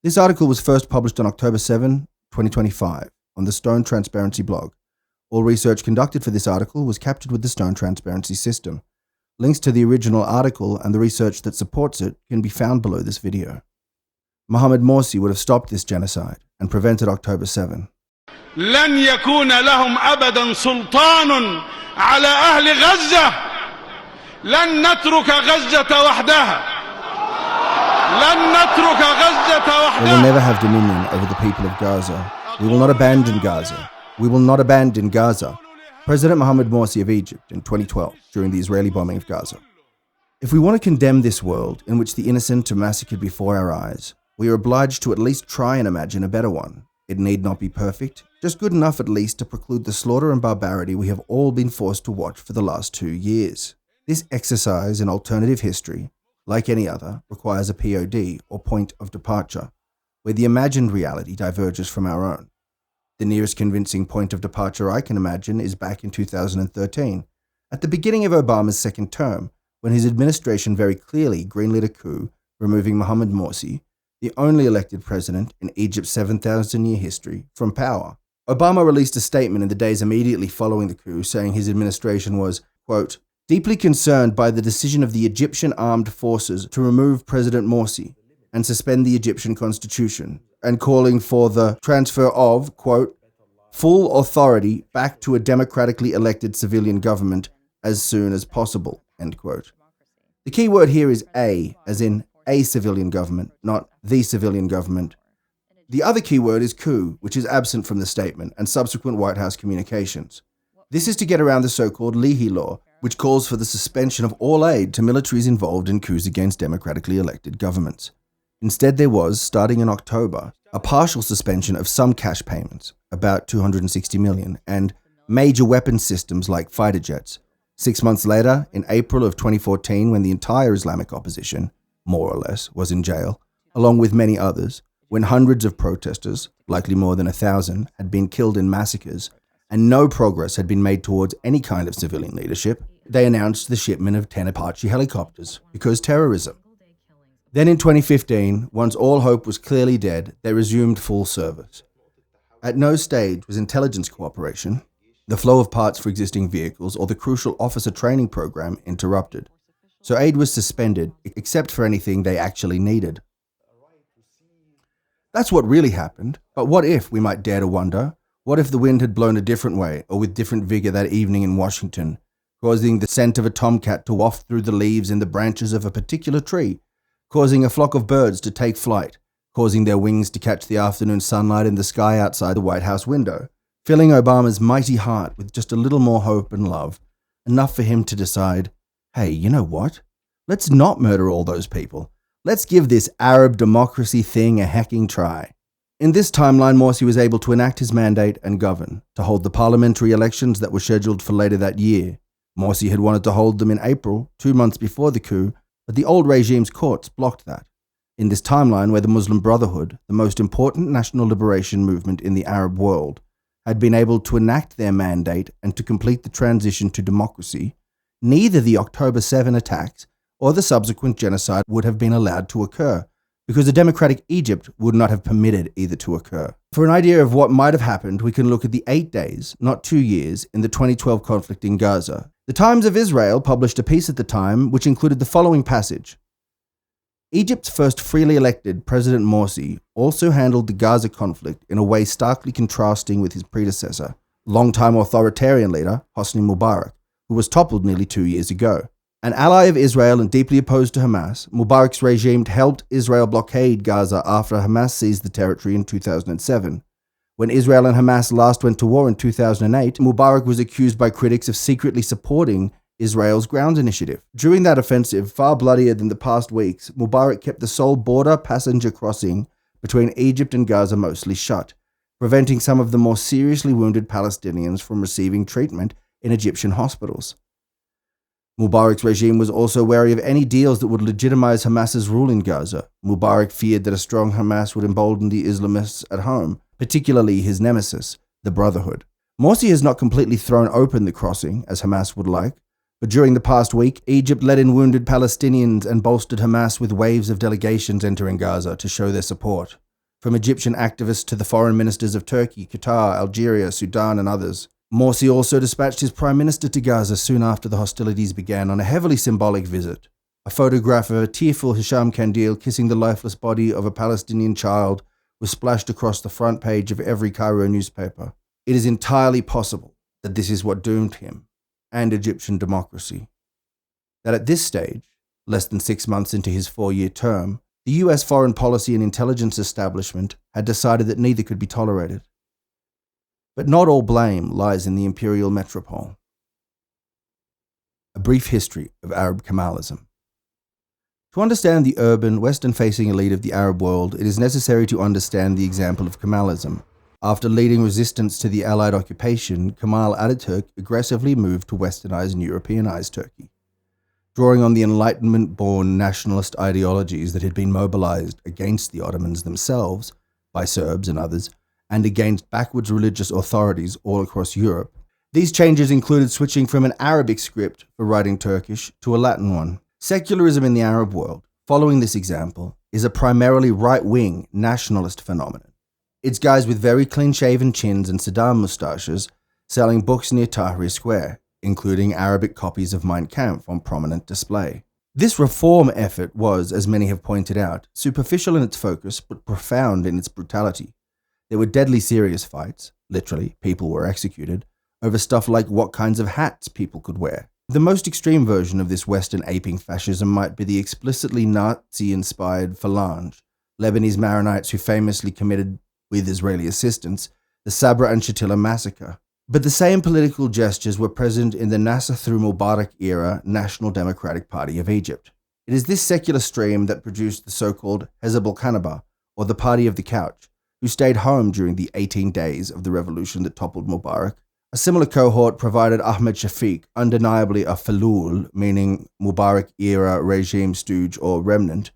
This article was first published on October 7, 2025, on the Stone Transparency blog. All research conducted for this article was captured with the Stone Transparency system. Links to the original article and the research that supports it can be found below this video. Mohamed Morsi would have stopped this genocide and prevented October 7. لن يكون لهم أبدا سلطان على أهل غزة. لن نترك غزة وحدها. لن نترك غزة وحدها. They will never have dominion over the people of Gaza. We will not abandon Gaza. We will not abandon Gaza. President Mohamed Morsi of Egypt in 2012 during the Israeli bombing of Gaza. If we want to condemn this world in which the innocent are massacred before our eyes, we are obliged to at least try and imagine a better one. It need not be perfect, just good enough at least to preclude the slaughter and barbarity we have all been forced to watch for the last 2 years. This exercise in alternative history, like any other, requires a POD, or point of departure, where the imagined reality diverges from our own. The nearest convincing point of departure I can imagine is back in 2013, at the beginning of Obama's second term, when his administration very clearly greenlit a coup, removing Mohamed Morsi, the only elected president in Egypt's 7,000-year history, from power. Obama released a statement in the days immediately following the coup saying his administration was, quote, deeply concerned by the decision of the Egyptian armed forces to remove President Morsi and suspend the Egyptian constitution, and calling for the transfer of, quote, full authority back to a democratically elected civilian government as soon as possible, end quote. The key word here is a, as in a civilian government, not the civilian government. The other key word is coup, which is absent from the statement and subsequent White House communications. This is to get around the so-called Leahy law, which calls for the suspension of all aid to militaries involved in coups against democratically elected governments. Instead, there was, starting in October, a partial suspension of some cash payments, about $260 million, and major weapons systems like fighter jets. 6 months later, in April of 2014, when the entire Islamic opposition, more or less, was in jail, along with many others, when hundreds of protesters, likely more than 1,000, had been killed in massacres, and no progress had been made towards any kind of civilian leadership, they announced the shipment of 10 Apache helicopters, because terrorism. Then in 2015, once all hope was clearly dead, they resumed full service. At no stage was intelligence cooperation, the flow of parts for existing vehicles, or the crucial officer training program interrupted. So aid was suspended, except for anything they actually needed. That's what really happened, but what if, we might dare to wonder, what if the wind had blown a different way, or with different vigor that evening in Washington, causing the scent of a tomcat to waft through the leaves in the branches of a particular tree, causing a flock of birds to take flight, causing their wings to catch the afternoon sunlight in the sky outside the White House window, filling Obama's mighty heart with just a little more hope and love, enough for him to decide, hey, you know what? Let's not murder all those people. Let's give this Arab democracy thing a hecking try. In this timeline, Morsi was able to enact his mandate and govern, to hold the parliamentary elections that were scheduled for later that year. Morsi had wanted to hold them in April, 2 months before the coup, but the old regime's courts blocked that. In this timeline where the Muslim Brotherhood, the most important national liberation movement in the Arab world, had been able to enact their mandate and to complete the transition to democracy, neither the October 7 attacks or the subsequent genocide would have been allowed to occur, because a democratic Egypt would not have permitted either to occur. For an idea of what might have happened, we can look at the 8 days, not 2 years, in the 2012 conflict in Gaza. The Times of Israel published a piece at the time which included the following passage. Egypt's first freely elected President Morsi also handled the Gaza conflict in a way starkly contrasting with his predecessor, longtime authoritarian leader Hosni Mubarak, who was toppled nearly 2 years ago. An ally of Israel and deeply opposed to Hamas, Mubarak's regime helped Israel blockade Gaza after Hamas seized the territory in 2007. When Israel and Hamas last went to war in 2008, Mubarak was accused by critics of secretly supporting Israel's ground initiative. During that offensive, far bloodier than the past weeks, Mubarak kept the sole border passenger crossing between Egypt and Gaza mostly shut, preventing some of the more seriously wounded Palestinians from receiving treatment in Egyptian hospitals. Mubarak's regime was also wary of any deals that would legitimize Hamas's rule in Gaza. Mubarak feared that a strong Hamas would embolden the Islamists at home, particularly his nemesis, the Brotherhood. Morsi has not completely thrown open the crossing, as Hamas would like, but during the past week, Egypt let in wounded Palestinians and bolstered Hamas with waves of delegations entering Gaza to show their support. from Egyptian activists to the foreign ministers of Turkey, Qatar, Algeria, Sudan, and others. Morsi also dispatched his prime minister to Gaza soon after the hostilities began on a heavily symbolic visit. A photograph of a tearful Hisham Kandil kissing the lifeless body of a Palestinian child was splashed across the front page of every Cairo newspaper. It is entirely possible that this is what doomed him and Egyptian democracy. That at this stage, less than 6 months into his 4-year term, the US foreign policy and intelligence establishment had decided that neither could be tolerated. But not all blame lies in the imperial metropole. A brief history of Arab Kemalism. To understand the urban, western-facing elite of the Arab world, it is necessary to understand the example of Kemalism. After leading resistance to the Allied occupation, Kemal Ataturk aggressively moved to westernize and Europeanize Turkey. Drawing on the Enlightenment-born nationalist ideologies that had been mobilized against the Ottomans themselves by Serbs and others, and against backwards religious authorities all across Europe, these changes included switching from an Arabic script for writing Turkish to a Latin one. Secularism in the Arab world, following this example, is a primarily right-wing nationalist phenomenon. It's guys with very clean-shaven chins and Saddam moustaches selling books near Tahrir Square, including Arabic copies of Mein Kampf on prominent display. This reform effort was, as many have pointed out, superficial in its focus but profound in its brutality. There were deadly serious fights, literally, people were executed, over stuff like what kinds of hats people could wear. The most extreme version of this Western aping fascism might be the explicitly Nazi-inspired Phalange, Lebanese Maronites who famously committed, with Israeli assistance, the Sabra and Shatila massacre. But the same political gestures were present in the Nasser through Mubarak era National Democratic Party of Egypt. It is this secular stream that produced the so-called Hezb al-Kanaba, or the Party of the Couch, who stayed home during the 18 days of the revolution that toppled Mubarak. A similar cohort provided Ahmed Shafiq, undeniably a falul, meaning Mubarak-era regime stooge or remnant,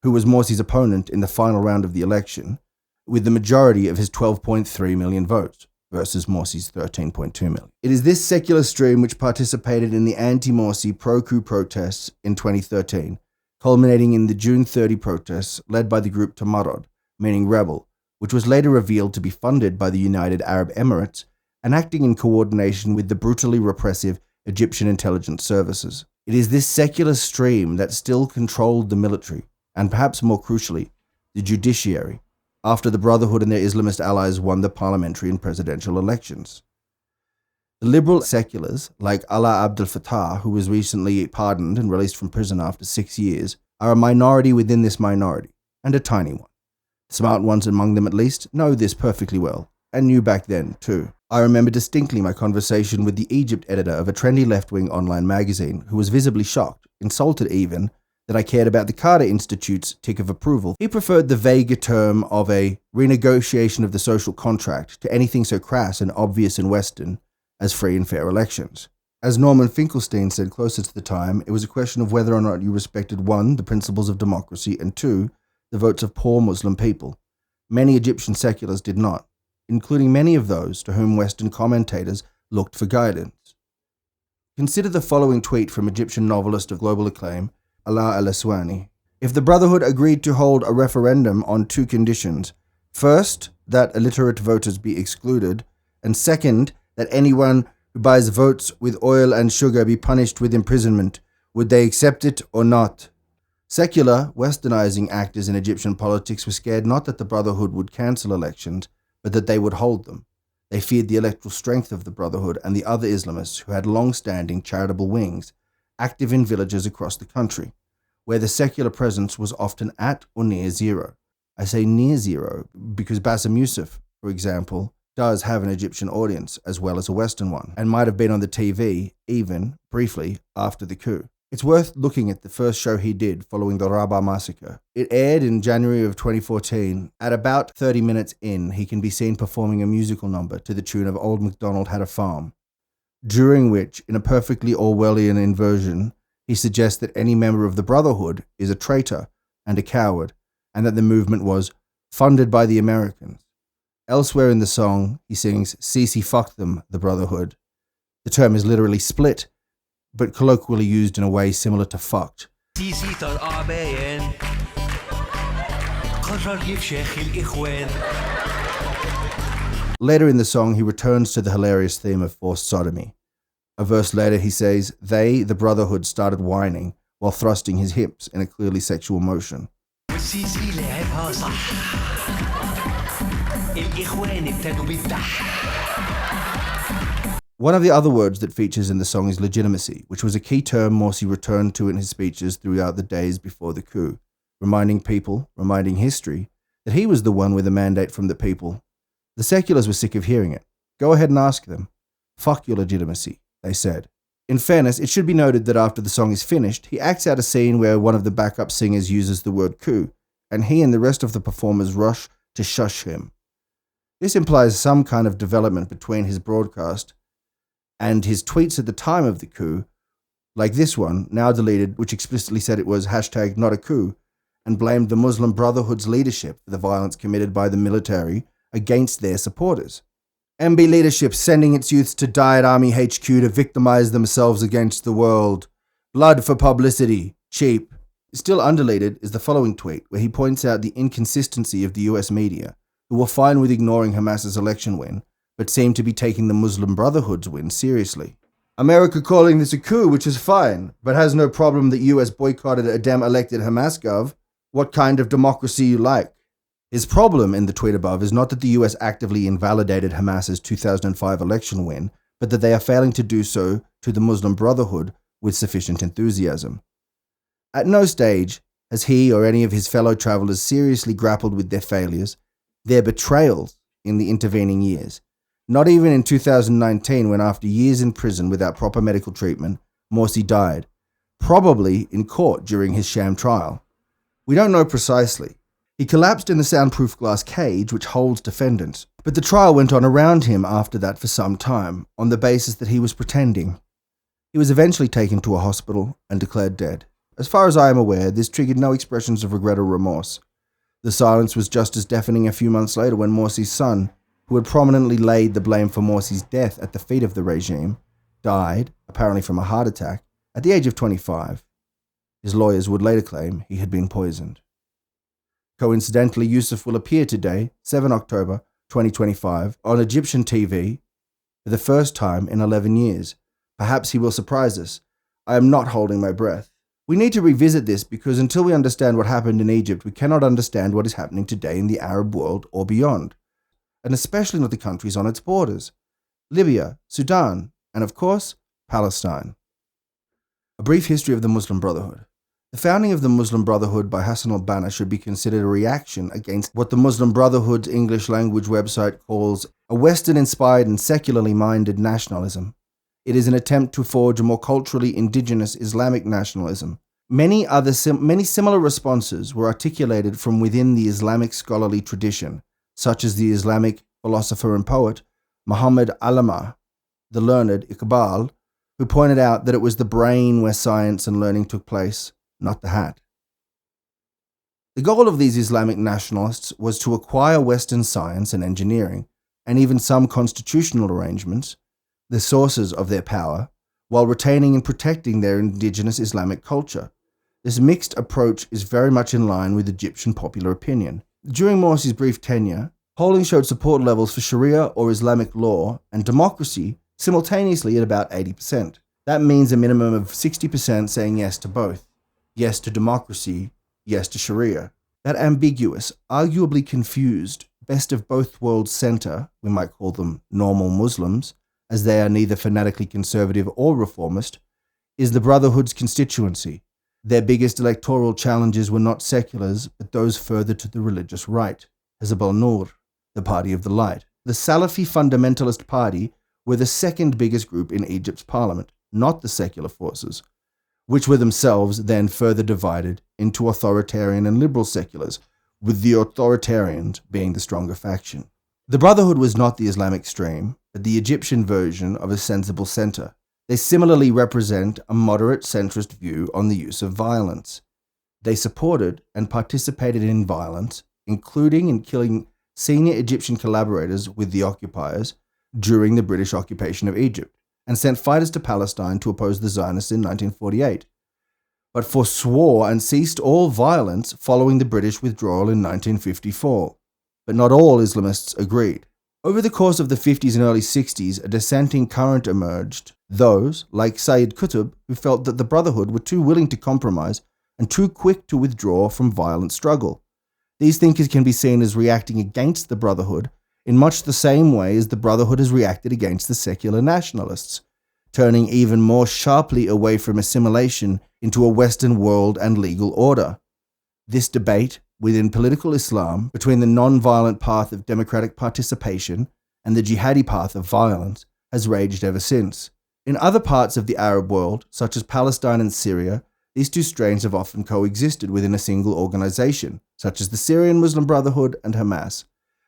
who was Morsi's opponent in the final round of the election, with the majority of his 12.3 million votes versus Morsi's 13.2 million. It is this secular stream which participated in the anti-Morsi pro-coup protests in 2013, culminating in the June 30 protests led by the group Tamarod, meaning rebel, which was later revealed to be funded by the United Arab Emirates and acting in coordination with the brutally repressive Egyptian intelligence services. It is this secular stream that still controlled the military, and perhaps more crucially, the judiciary, after the Brotherhood and their Islamist allies won the parliamentary and presidential elections. The liberal seculars, like Alaa Abdel Fattah, who was recently pardoned and released from prison after 6 years, are a minority within this minority, and a tiny one. The smart ones among them at least know this perfectly well, and knew back then too. I remember distinctly my conversation with the Egypt editor of a trendy left-wing online magazine, who was visibly shocked, insulted even, that I cared about the Carter Institute's tick of approval. He preferred the vaguer term of a renegotiation of the social contract to anything so crass and obvious and Western as free and fair elections. As Norman Finkelstein said closer to the time, it was a question of whether or not you respected 1, the principles of democracy, and 2, the votes of poor Muslim people. Many Egyptian seculars did not, including many of those to whom Western commentators looked for guidance. Consider the following tweet from Egyptian novelist of global acclaim, Alaa al-Aswani. If the Brotherhood agreed to hold a referendum on 2 conditions, first, that illiterate voters be excluded, and second, that anyone who buys votes with oil and sugar be punished with imprisonment, would they accept it or not? Secular, westernizing actors in Egyptian politics were scared not that the Brotherhood would cancel elections, but that they would hold them. They feared the electoral strength of the Brotherhood and the other Islamists who had long-standing charitable wings, active in villages across the country, where the secular presence was often at or near zero. I say near zero because Bassem Youssef, for example, does have an Egyptian audience as well as a Western one, and might have been on the TV, even, briefly, after the coup. It's worth looking at the first show he did following the Rabaa massacre. It aired in January of 2014. At about 30 minutes in, he can be seen performing a musical number to the tune of Old MacDonald Had a Farm, during which, in a perfectly Orwellian inversion, he suggests that any member of the Brotherhood is a traitor and a coward, and that the movement was funded by the Americans. Elsewhere in the song, he sings, "Sisi fucked them, the Brotherhood." The term is literally split, but colloquially used in a way similar to fucked. Later in the song, he returns to the hilarious theme of forced sodomy. A verse later, he says, they, the Brotherhood, started whining while thrusting his hips in a clearly sexual motion. One of the other words that features in the song is legitimacy, which was a key term Morsi returned to in his speeches throughout the days before the coup, reminding people, reminding history, that he was the one with a mandate from the people. The seculars were sick of hearing it. Go ahead and ask them. Fuck your legitimacy, they said. In fairness, it should be noted that after the song is finished, he acts out a scene where one of the backup singers uses the word coup, and he and the rest of the performers rush to shush him. This implies some kind of development between his broadcast and his tweets at the time of the coup, like this one, now deleted, which explicitly said it was hashtag not a coup, and blamed the Muslim Brotherhood's leadership for the violence committed by the military against their supporters. MB leadership sending its youths to die at Army HQ to victimize themselves against the world. Blood for publicity. Cheap. Still undeleted is the following tweet, where he points out the inconsistency of the US media, who were fine with ignoring Hamas's election win, but seem to be taking the Muslim Brotherhood's win seriously. America calling this a coup, which is fine, but has no problem that US boycotted a Dem-elected Hamas gov. What kind of democracy you like? His problem in the tweet above is not that the US actively invalidated Hamas's 2005 election win, but that they are failing to do so to the Muslim Brotherhood with sufficient enthusiasm. At no stage has he or any of his fellow travelers seriously grappled with their failures, their betrayals in the intervening years. Not even in 2019, when after years in prison without proper medical treatment, Morsi died, probably in court during his sham trial. We don't know precisely. He collapsed in the soundproof glass cage which holds defendants, but the trial went on around him after that for some time, on the basis that he was pretending. He was eventually taken to a hospital and declared dead. As far as I am aware, this triggered no expressions of regret or remorse. The silence was just as deafening a few months later when Morsi's son, who had prominently laid the blame for Morsi's death at the feet of the regime, died, apparently from a heart attack, at the age of 25. His lawyers would later claim he had been poisoned. Coincidentally, Yusuf will appear today, 7 October 2025, on Egyptian TV for the first time in 11 years. Perhaps he will surprise us. I am not holding my breath. We need to revisit this because until we understand what happened in Egypt, we cannot understand what is happening today in the Arab world or beyond, and especially not the countries on its borders. Libya, Sudan, and of course, Palestine. A brief history of the Muslim Brotherhood. The founding of the Muslim Brotherhood by Hassan al-Banna should be considered a reaction against what the Muslim Brotherhood's English language website calls a Western-inspired and secularly minded nationalism. It is an attempt to forge a more culturally indigenous Islamic nationalism. Many similar responses were articulated from within the Islamic scholarly tradition, such as the Islamic philosopher and poet Muhammad Allama, the learned Iqbal, who pointed out that it was the brain where science and learning took place, not the hat. The goal of these Islamic nationalists was to acquire Western science and engineering, and even some constitutional arrangements, the sources of their power, while retaining and protecting their indigenous Islamic culture. This mixed approach is very much in line with Egyptian popular opinion. During Morsi's brief tenure, polling showed support levels for Sharia or Islamic law and democracy simultaneously at about 80%. That means a minimum of 60% saying yes to both. Yes to democracy, yes to Sharia. That ambiguous, arguably confused, best of both worlds center, we might call them normal Muslims, as they are neither fanatically conservative or reformist, is the Brotherhood's constituency. Their biggest electoral challenges were not seculars, but those further to the religious right. Hizb al-Nur, the Party of the Light. The Salafi fundamentalist party were the second biggest group in Egypt's parliament, not the secular forces, which were themselves then further divided into authoritarian and liberal seculars, with the authoritarians being the stronger faction. The Brotherhood was not the Islamic stream, but the Egyptian version of a sensible center. They similarly represent a moderate centrist view on the use of violence. They supported and participated in violence, including in killing senior Egyptian collaborators with the occupiers during the British occupation of Egypt, and sent fighters to Palestine to oppose the Zionists in 1948. but forswore and ceased all violence following the British withdrawal in 1954. But not all Islamists agreed. Over the course of the 50s and early 60s, a dissenting current emerged. Those, like Sayyid Qutb, who felt that the Brotherhood were too willing to compromise and too quick to withdraw from violent struggle. These thinkers can be seen as reacting against the Brotherhood in much the same way as the Brotherhood has reacted against the secular nationalists, turning even more sharply away from assimilation into a Western world and legal order. This debate within political Islam between the non-violent path of democratic participation and the jihadi path of violence has raged ever since. In other parts of the Arab world, such as Palestine and Syria, these two strains have often coexisted within a single organization, such as the Syrian Muslim Brotherhood and Hamas.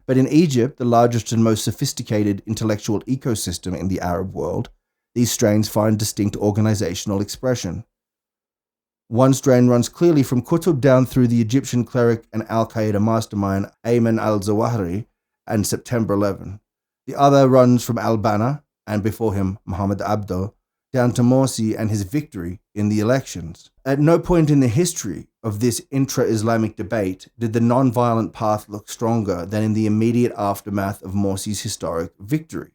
But in Egypt, the largest and most sophisticated intellectual ecosystem in the Arab world, these strains find distinct organizational expression. One strain runs clearly from Qutb down through the Egyptian cleric and al-Qaeda mastermind Ayman al-Zawahiri and September 11. The other runs from al-Banna, and before him Muhammad Abdo, down to Morsi and his victory in the elections. At no point in the history of this intra-Islamic debate did the non-violent path look stronger than in the immediate aftermath of Morsi's historic victory,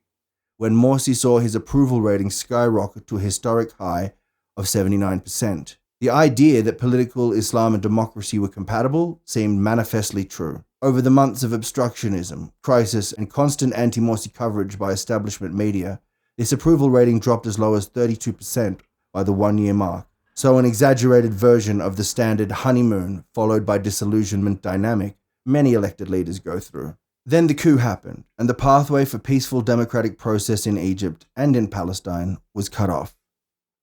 when Morsi saw his approval rating skyrocket to a historic high of 79%. The idea that political Islam and democracy were compatible seemed manifestly true. Over the months of obstructionism, crisis, and constant anti-Morsi coverage by establishment media, this approval rating dropped as low as 32% by the one-year mark. So an exaggerated version of the standard honeymoon followed by disillusionment dynamic many elected leaders go through. Then the coup happened, and the pathway for peaceful democratic process in Egypt and in Palestine was cut off.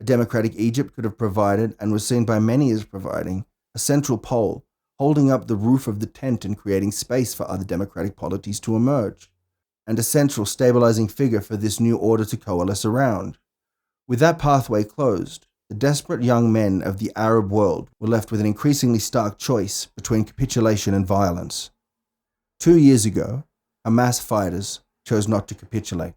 A democratic Egypt could have provided, and was seen by many as providing, a central pole, holding up the roof of the tent and creating space for other democratic polities to emerge, and a central stabilizing figure for this new order to coalesce around. With that pathway closed, the desperate young men of the Arab world were left with an increasingly stark choice between capitulation and violence. 2 years ago, Hamas fighters chose not to capitulate.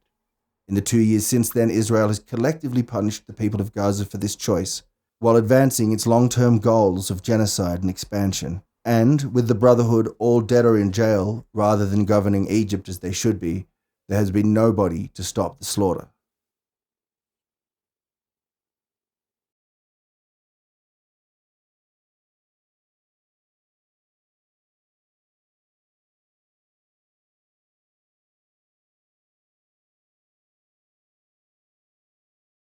In the 2 years since then, Israel has collectively punished the people of Gaza for this choice, while advancing its long-term goals of genocide and expansion. And, with the Brotherhood all dead or in jail, rather than governing Egypt as they should be, there has been nobody to stop the slaughter.